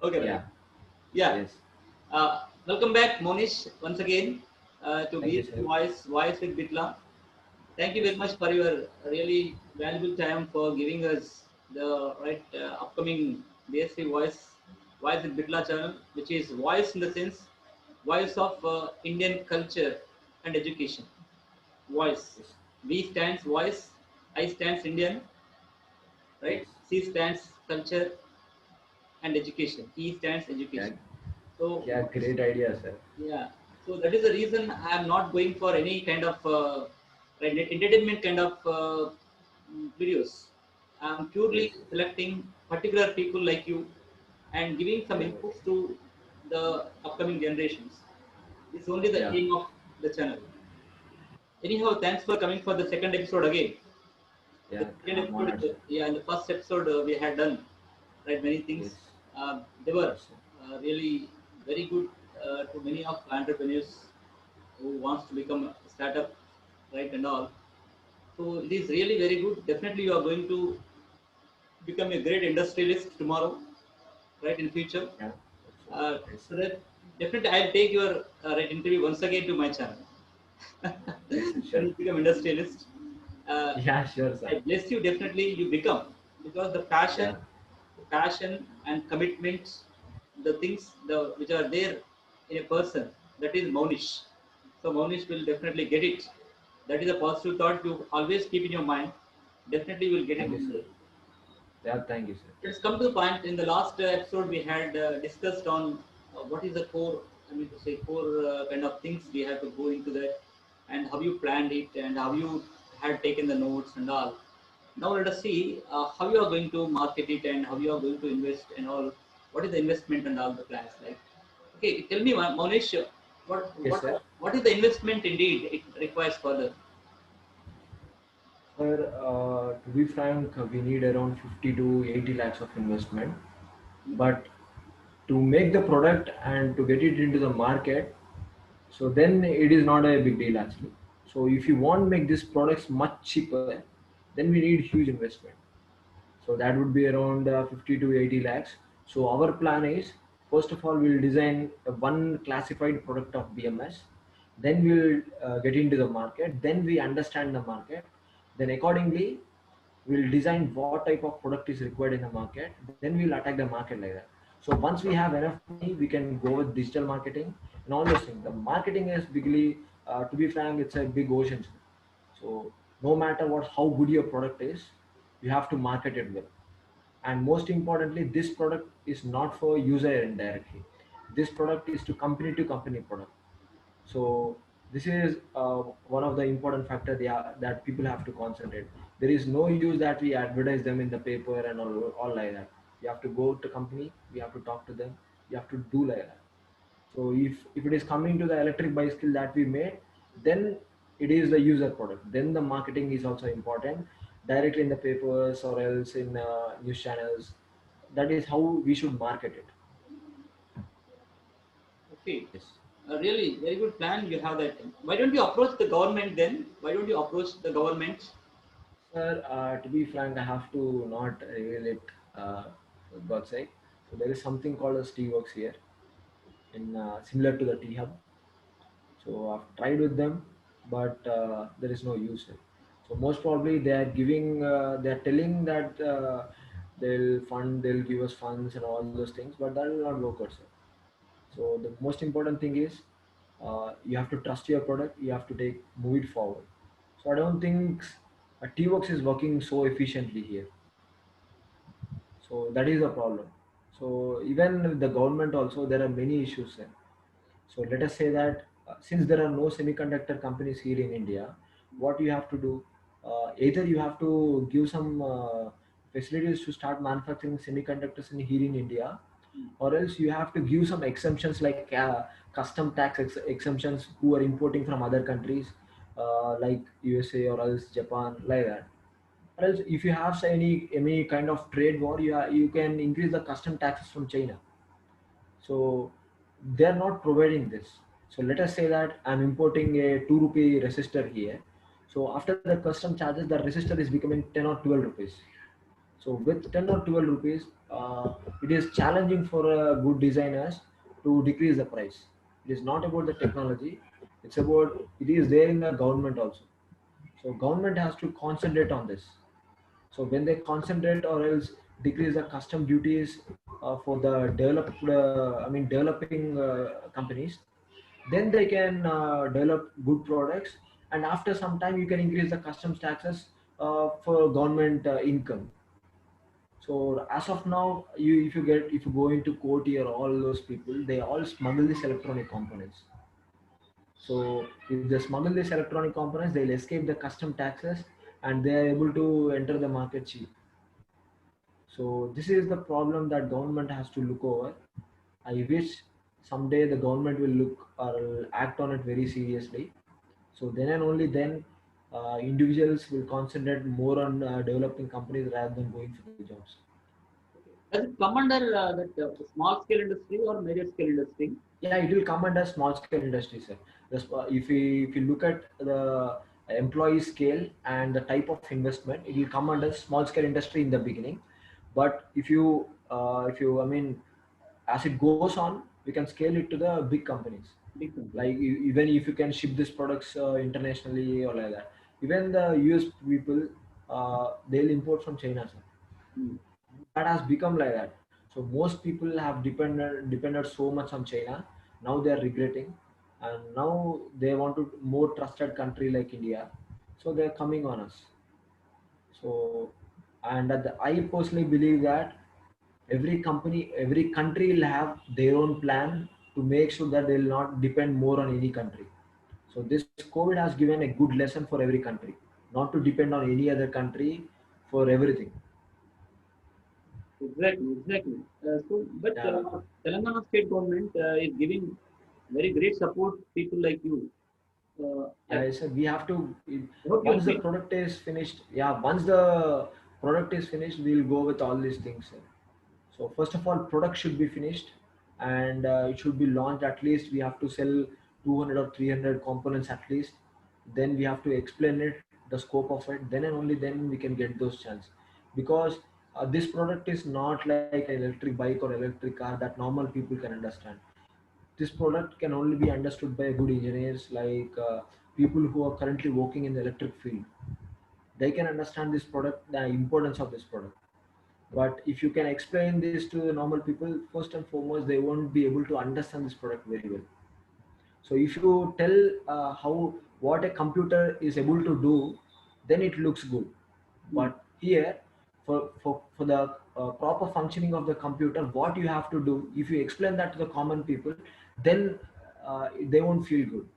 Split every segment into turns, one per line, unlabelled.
Okay, right.
Yeah.
Yeah.
Yes.
Welcome back, Monish, once again to
Thank you,
be
sir.
Voice with Bitla. Thank you very
Yes.
much for your really valuable time for giving us the right upcoming BSc Voice with Bitla channel, which is voice in the sense voice of Indian culture and education. Voice.
Yes.
V stands voice, I stands Indian, right?
Yes.
C stands culture and education. E stands
Yeah.
education. So
Yeah. Great idea, sir.
yeah, so that is the reason I am not going for any kind of entertainment kind of videos. I am
Yes.
purely selecting particular people like you and giving some
Yeah.
inputs to the upcoming generations. It's only the
Yeah.
aim of the channel. Anyhow, thanks for coming for the second episode again. The
Yeah.
second
I'm
episode,
honored, sir.
yeah, in the first episode we had done right many things.
Yes.
They were
Yes, sir.
really very good to many of entrepreneurs who wants to become a startup, right, and all. So it is really very good. Definitely, you are going to become a great industrialist tomorrow, right, in future.
Yeah. Hope so. Yes,
So
sir.
that definitely, I'll take your right interview once again to my channel.
Yes, sir.
When
Sure.
you become industrialist, uh,
Yeah. Sure, sir.
I bless you. Definitely, you become because
Yeah.
the passion and commitment, the things which are there in a person, that is Monish. So Monish will definitely get it. That is a positive thought you always keep in your mind. Definitely, you will get it
Thank you,
one
sir.
day.
Yeah. Thank you, sir.
Let's come to the point. In the last episode, we had discussed on what is the core. I mean to say core kind of things we have to go into that, and how you planned it, and how you had taken the notes and all. Now let us see how you are going to market it and how you are going to invest and all. What is the investment and all the plans like? Okay, tell me, Monish, what
Yes,
what
sir.
what is the investment indeed it requires further?
Sir, to be frank, we need around 50 to 80 lakhs of investment. But to make the product and to get it into the market, so then it is not a big deal actually. So if you want to make these products much cheaper, then we need huge investment. So that would be around 50 to 80 lakhs. So our plan is, first of all, we'll design one classified product of BMS. Then we'll get into the market. Then we understand the market. Then accordingly, we'll design what type of product is required in the market. Then we'll attack the market like that. So once we have enough money, we can go with digital marketing and all those things. The marketing is bigly, to be frank, it's a big ocean. So no matter what, how good your product is, you have to market it well. And most importantly, this product is not for user indirectly. This product is to company product. So this is one of the important factor that people have to concentrate. There is no use that we advertise them in the paper and all like that. You have to go to company, we have to talk to them, you have to do like that. So if it is coming to the electric bicycle that we made, then it is the user product. Then the marketing is also important, directly in the papers or else in news channels. That is how we should market it.
Okay,
Yes.
really very good plan you have that. Why don't you approach the government then? Why don't you approach the government?
Sir, to be frank, I have to not reveal it, for God's sake. So there is something called as T-Works here, in similar to the T-Hub. So I've tried with them, but there is no use. So most probably they are telling that they'll give us funds and all those things, but that will not work out, sir. So the most important thing is you have to trust your product. You have to move it forward. So I don't think T-Works is working so efficiently here. So that is the problem. So even with the government also, there are many issues there. So let us say that since there are no semiconductor companies here in India, what you have to do, either you have to give some facilities to start manufacturing semiconductors in here in India, or else you have to give some exemptions like custom tax exemptions who are importing from other countries like USA or else Japan, like that. Or else if you have say, any kind of trade war, you can increase the custom taxes from China. So they are not providing this. So let us say that I'm importing a 2 rupee resistor here. So after the custom charges, the resistor is becoming 10 or 12 rupees. So with 10 or 12 rupees, it is challenging for good designers to decrease the price. It is not about the technology, it's about, it is there in the government also. So government has to concentrate on this. So when they concentrate or else decrease the custom duties for the developing companies, then they can develop good products, and after some time you can increase the customs taxes for government income. So as of now, if you go into court here, all those people they all smuggle these electronic components. So if they smuggle these electronic components, they'll escape the custom taxes and they are able to enter the market cheap. So this is the problem that government has to look over. I wish someday the government will look or act on it very seriously. So then and only then individuals will concentrate more on developing companies rather than going for the jobs.
Does it come under that small scale industry or major scale industry?
Yeah, it will come under small scale industry, sir. If you look at the employee scale and the type of investment, it will come under small scale industry in the beginning. But if you as it goes on, we can scale it to the big companies.
Big company.
Like even if you can ship these products internationally or like that. Even the US people, they'll import from China, sir.
Mm.
That has become like that. So most people have depended so much on China. Now they are regretting, and now they want to more trusted country like India. So they are coming on us. So, and I personally believe that every company, every country will have their own plan to make sure that they will not depend more on any country. So this COVID has given a good lesson for every country, not to depend on any other country for everything.
Exactly, exactly. But
Yeah.
Telangana state government is giving very great support to people like you. Yeah,
I said we have to,
I hope you
once the
agree.
product is finished, yeah, once the product is finished, we'll go with all these things, sir. So first of all, product should be finished, and it should be launched. At least we have to sell 200 or 300 components at least. Then we have to explain it, the scope of it. Then and only then we can get those chance, because this product is not like an electric bike or electric car that normal people can understand. This product can only be understood by good engineers, like people who are currently working in the electric field. They can understand this product, the importance of this product. But if you can explain this to the normal people, first and foremost, they won't be able to understand this product very well. So if you tell how what a computer is able to do, then it looks good.
Mm.
But here, for the proper functioning of the computer, what you have to do, if you explain that to the common people, then they won't feel good.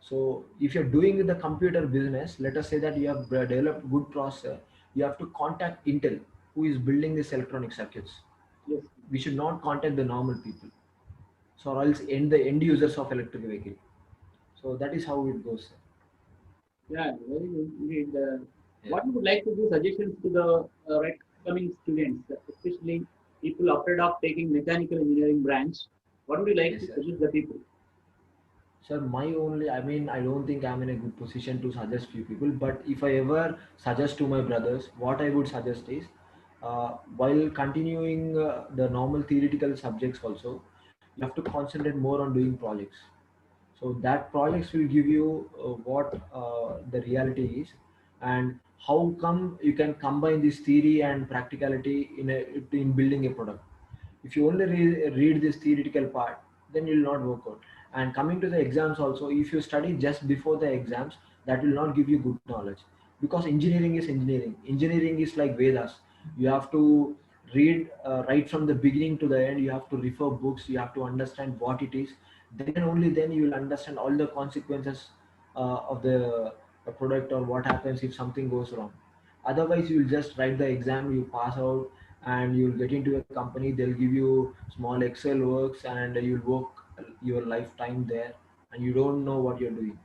So if you're doing the computer business, let us say that you have developed good processor, you have to contact Intel, who is building these electronic circuits.
Yes.
We should not contact the normal people. So or else end the end users of electric vehicle. So that is how it goes.
Yeah, very good indeed.
Yeah.
What you would like to give suggestions to the right coming students, especially people after of taking mechanical engineering branch? What would you like
Yes,
to
sir.
suggest the people?
Sir, I don't think I'm in a good position to suggest few people, but if I ever suggest to my brothers, what I would suggest is, while continuing the normal theoretical subjects also, you have to concentrate more on doing projects. So that projects will give you what the reality is, and how come you can combine this theory and practicality in building a product. If you only read this theoretical part, then you will not work out. And coming to the exams also, if you study just before the exams, that will not give you good knowledge, because engineering is like Vedas. You have to read right from the beginning to the end. You have to refer books, you have to understand what it is. Then and only then you will understand all the consequences of the product, or what happens if something goes wrong. Otherwise you will just write the exam, you pass out, and you'll get into a company, they'll give you small Excel works, and you'll work your lifetime there, and you don't know what you're doing.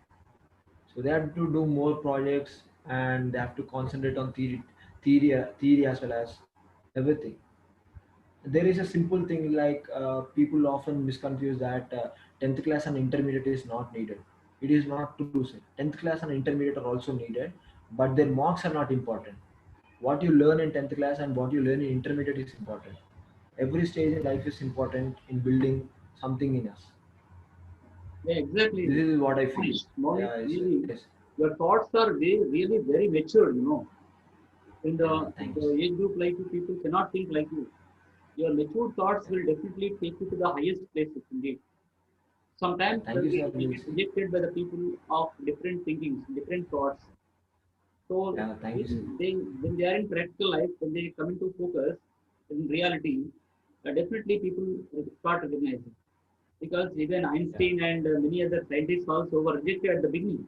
So they have to do more projects, and they have to concentrate on theory as well as everything. There is a simple thing like people often misconfuse that 10th class and intermediate is not needed. It is not true, sir. 10th class and intermediate are also needed, but their marks are not important. What you learn in 10th class and what you learn in intermediate is important. every stage in life is important in building something in us.
Yeah, exactly.
This is what I feel.
Monish,
Yeah, yes, sir.
really,
Yes.
your thoughts are really very mature, you know.
Yeah,
In
thanks.
the age group like you, people cannot think like you. Your mature thoughts
Yeah,
will definitely take you to the highest places indeed. Sometimes
thank you, sir.
we
We'll
get
see.
rejected by the people of different thinkings, different thoughts. So
Yeah, thank you, sir.
when they are in practical life, when they come into focus in reality, definitely people start recognizing. Because even
Yeah,
Einstein and many other scientists also were rejected at the beginning.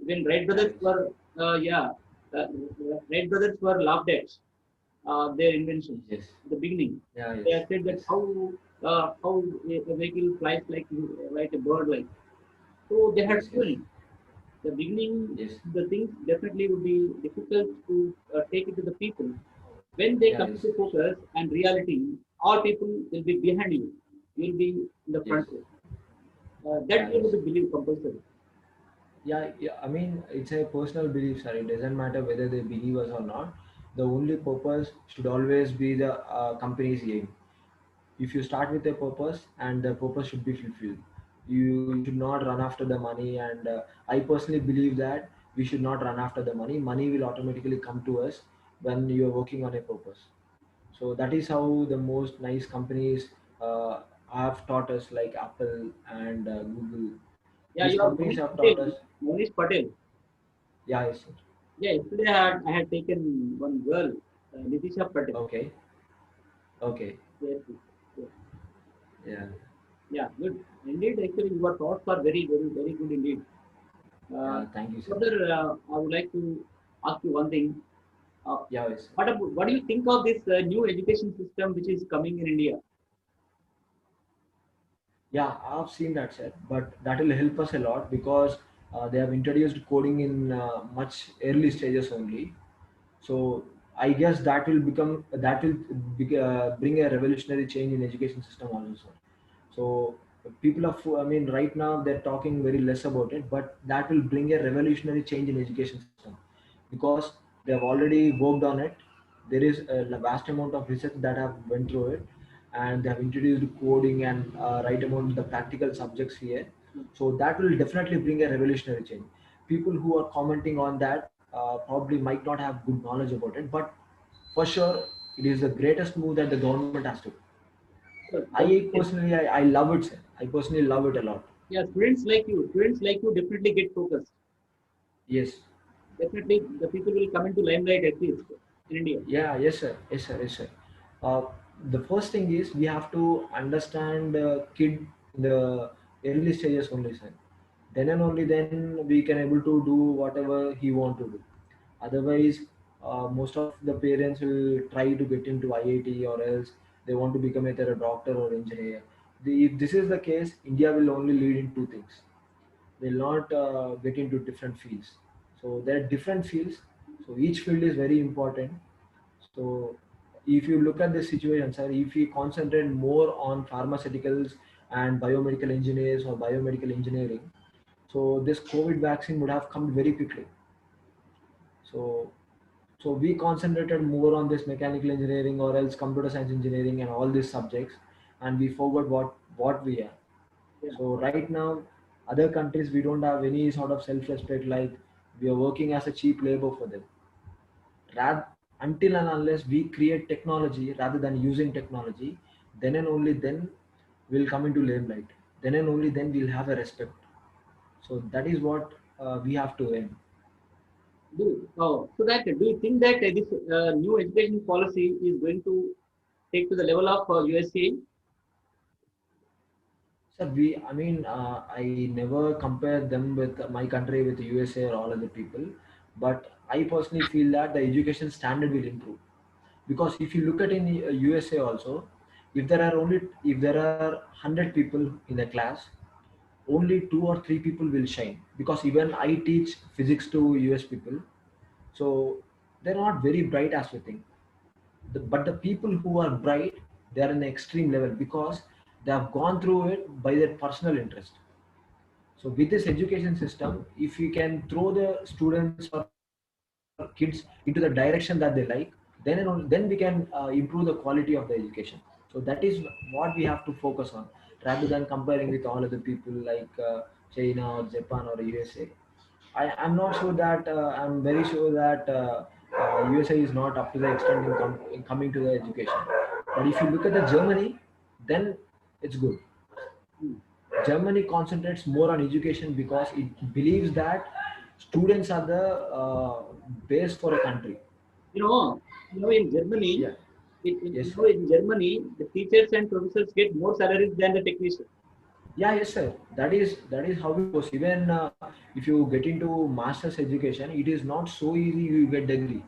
When Wright
yeah,
brothers
yes.
were, yeah, uh, Wright brothers were laughed at their inventions
Yes.
at the beginning.
Yeah,
They
yes.
have said that
Yes.
how a vehicle flies like a bird like. So they had
Yes, yes.
story. The beginning,
Yes.
the things definitely would be difficult to take it to the people. When they
Yeah,
come
yes.
into focus and reality, all people will be behind you. You'll be in the
Yes.
front row. That
Yeah,
you have
yes.
to believe compulsory.
Yeah, yeah. I mean, it's a personal belief, sir. It doesn't matter whether they believe us or not. The only purpose should always be the company's aim. If you start with a purpose, and the purpose should be fulfilled, you should not run after the money. And I personally believe that we should not run after the money. Money will automatically come to us when you are working on a purpose. So that is how the most nice companies uh, have taught us, like Apple and Google.
Yeah,
These
you are
companies
Monish
have taught
Patel.
us.
Monish Patel.
Yeah, yes, sir.
Yeah, yesterday I had taken one girl, Nitisha Patel.
Okay, okay.
Yes, yes, yes.
Yeah,
Yeah, good. Indeed, actually, your thoughts are very good indeed. Uh,
yeah. Thank you, sir.
Further, I would like to ask you one thing. Uh,
Yeah, yes, sir.
what do you think of this new education system which is coming in India?
Yeah, I've seen that set, but that will help us a lot because they have introduced coding in much early stages only. So I guess that will bring a revolutionary change in education system also, sir. So people are, I mean, right now they're talking very less about it, but that will bring a revolutionary change in education system because they have already worked on it. There is a vast amount of research that have went through it, and they have introduced coding and right amount the practical subjects here. So that will definitely bring a revolutionary change. People who are commenting on that probably might not have good knowledge about it, but for sure it is the greatest move that the government has to. I
Definitely,
personally, I love it, sir. I personally love it a lot.
yeah, students like you definitely get focused.
Yes.
Definitely, the people will come into limelight at least in India.
Yeah, yes, sir. Yes, sir. Yes, sir. Uh, the first thing is we have to understand the kid in the early stages only, sir. Then and only then we can able to do whatever he want to do. Otherwise, most of the parents will try to get into IIT or else they want to become either a doctor or engineer. If this is the case, India will only lead in two things. Will not get into different fields. So there are different fields. So each field is very important. So if you look at the situation, sir, if we concentrate more on pharmaceuticals and biomedical engineers or biomedical engineering, so this COVID vaccine would have come very quickly. So we concentrated more on this mechanical engineering or else computer science engineering and all these subjects, and we forgot what we are.
Yeah.
So right now, other countries we don't have any sort of self-respect. Like we are working as a cheap labor for them. Until and unless we create technology rather than using technology, then and only then we'll come into limelight. Then and only then we'll have a respect. So that is what we have to aim.
Do you think that this new education policy is going to take to the level of USA?
So I mean, I never compare them with my country with the USA or all other people, but I personally feel that the education standard will improve because if you look at in USA also, if there are 100 people in a class, only two or three people will shine because even I teach physics to US people, so they're not very bright as we think. But the people who are bright, they are in the extreme level because they have gone through it by their personal interest. So with this education system, if we can throw the students or kids into the direction that they like, then and only, then we can improve the quality of the education. So that is what we have to focus on, rather than comparing with all other people like China or Japan or USA. I'm not sure that I'm very sure that USA is not up to the extent in coming to the education. But if you look at the Germany, then it's good.
Hmm.
Germany concentrates more on education because it believes that students are the base for a country.
In Germany,
Yeah. Yes, sir.
in Germany, the teachers and professors get more salaries than the technicians.
Yeah, yes, sir. That is how it goes. Even if you get into master's education, it is not so easy. You get degree.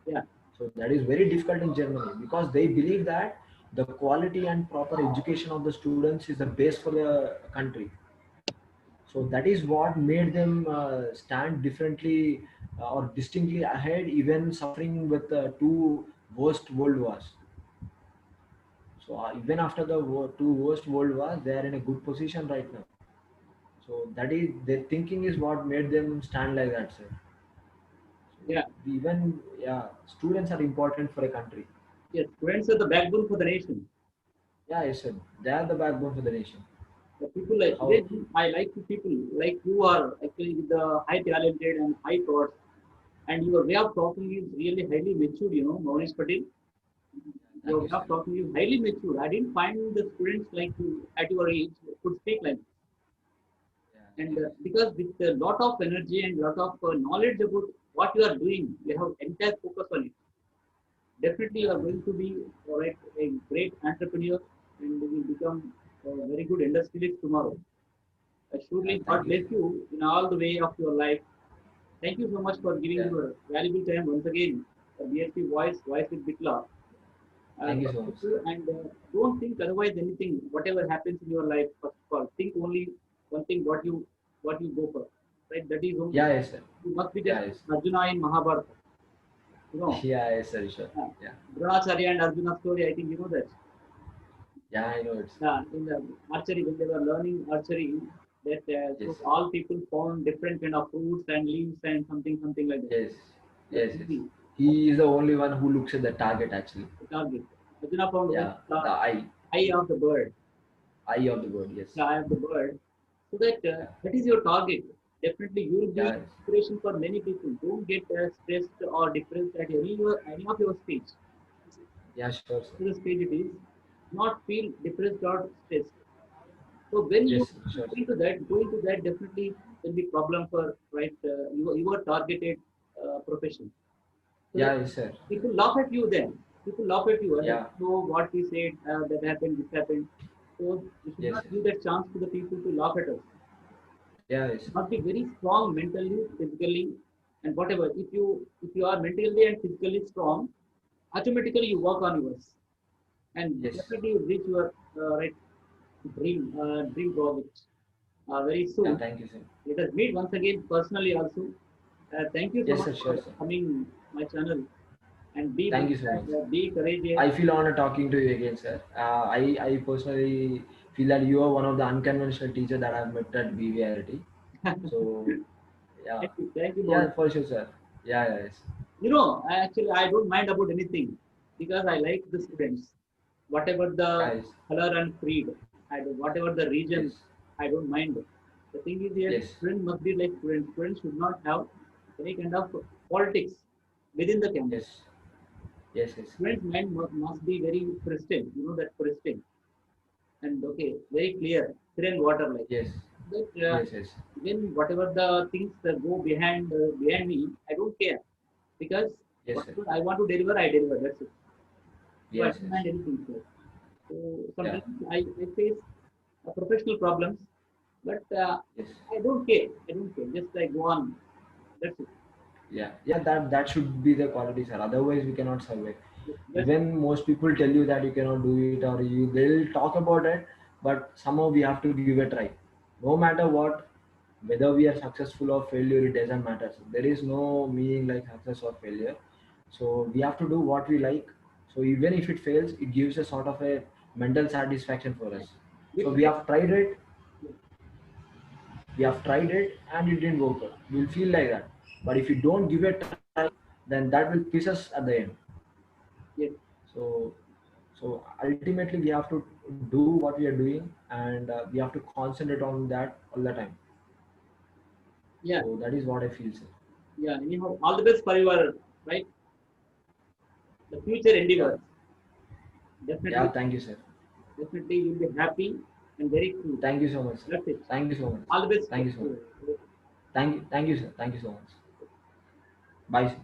Yeah,
So that is very difficult in Germany because they believe that the quality and proper education of the students is the base for the country. So that is what made them stand differently or distinctly ahead, even suffering with two worst world wars. So even after the two worst world wars, they are in a good position right now. So that is their thinking is what made them stand like that, sir. So
yeah,
even yeah, students are important for a country.
yes. Students are the backbone for the nation.
Yeah, yes, sir. They are the backbone for the nation.
The people like
How?
today, I like the people like you are actually with the high talented and high thoughts, and your way of talking is really highly matured. Maurice Patel,
Thank
your
you,
way
sir.
of talking is highly matured. I didn't find the students like you at your age could speak like this.
Yeah,
And
thank you,
because with a lot of energy and lot of knowledge about what you are doing, you have entire focus on it. Definitely,
sir.
you are
Yeah,
going to be right, a great entrepreneur and you will become a very good industrialist tomorrow.
yeah,
Surely,
thank
God
you,
bless
sir.
you in all the way of your life. Thank you so much for giving
Yeah,
your valuable time once again. BSP Voice with Bitla.
thank you
God
so
bless
much, sir.
you and don't think otherwise anything. Whatever happens in your life, first of all, think only one thing what you go for. Right? That is only
Yeah, yes, sir.
you must be just
Yeah, yes.
Arjuna in Mahabharata. You know,
Yeah, yes, sir. Sure.
uh,
Yeah,
Dronacharya and Arjuna story. I think you know that.
yeah, I know it's.
In the archery, when they were learning archery, that
Yes,
so all people found different kind of fruits and leaves and something like that.
yes,
But
yes, yes.
easy,
He is the only one who looks at the target actually.
the target. Arjuna found only
Yeah,
the
the
eye of the bird,
eye of the bird. Yes.
the eye of the bird. So that
Yeah,
that is your target. Definitely, you will be
yeah, yes.
inspiration for many people. Don't get stressed or depressed at any of your stage.
Yeah, sure, sir.
To the stage it is, not feel depressed or stressed. So when you
Yes, sir. Sure, sir.
go into that definitely will be problem for right your targeted profession. So that
Yeah, yes, sir.
people laugh at you then. People laugh at you. That
Yeah,
know what we said that happened, this happened. So we should
yes,
not
yes.
give that chance to the people to laugh at us.
Yeah, yes,
Must be very strong mentally, physically, and whatever. If you are mentally and physically strong, automatically you work on yours, and
yes.
definitely you reach your right dream project very
Yeah,
soon.
thank you, sir.
Let us meet once again personally also. Thank you so
Yes,
much
sir. Sure,
for
sir.
coming my channel and be
Thank
brave
you so much,
and
sir.
be courageous.
I feel honored talking to you again, sir. I personally feel that you are one of the unconventional teachers that I've met at BVRT. So, yeah,
Thank you, Maulik.
yeah, for sure, sir. Yeah, yeah, yes,
I don't mind about anything because I like the students. Whatever
yeah,
the
yes,
color and creed, whatever the
yes,
region, I don't mind. The thing is here,
yes,
student must be like students. Students should not have any kind of politics within the campus.
yes, yes, yes,
Students' mind must be very pristine. You know that pristine and okay, very clear, clear water like
yes,
that.
yes, yes,
Even whatever the things that go behind me, I don't care because
yes, sir.
whatever I want to deliver, I deliver. That's it. So I
Yes,
don't
yes,
mind anything. So
yeah,
sometimes I face professional problems, but
yes.
I don't care. I don't care. Just I go on. That's it.
Yeah, yeah, that should be the quality, sir. Otherwise, we cannot survive.
Just
Even most people tell you that you cannot do it, or they'll talk about it, but somehow we have to give a try. No matter what, whether we are successful or failure, it doesn't matter. So there is no meaning like success or failure. So we have to do what we like. So even if it fails, it gives a sort of a mental satisfaction for us. So
if
we have tried it, and it didn't work out. We'll feel like that. But if you don't give it a try, then that will piss us at the end.
yes,
So So ultimately, we have to do what we are doing, and we have to concentrate on that all the time.
Yeah,
So that is what I feel, sir.
yeah. Anyhow, all the best for your right the future
Yeah,
endeavors.
yeah.
Definitely,
Thank you, sir.
definitely, you'll be happy and very cool.
Thank you so much, sir.
That's it.
Thank you so much.
All the best.
Thank you so much. Thank you, sir. Thank you so much. Bye, sir.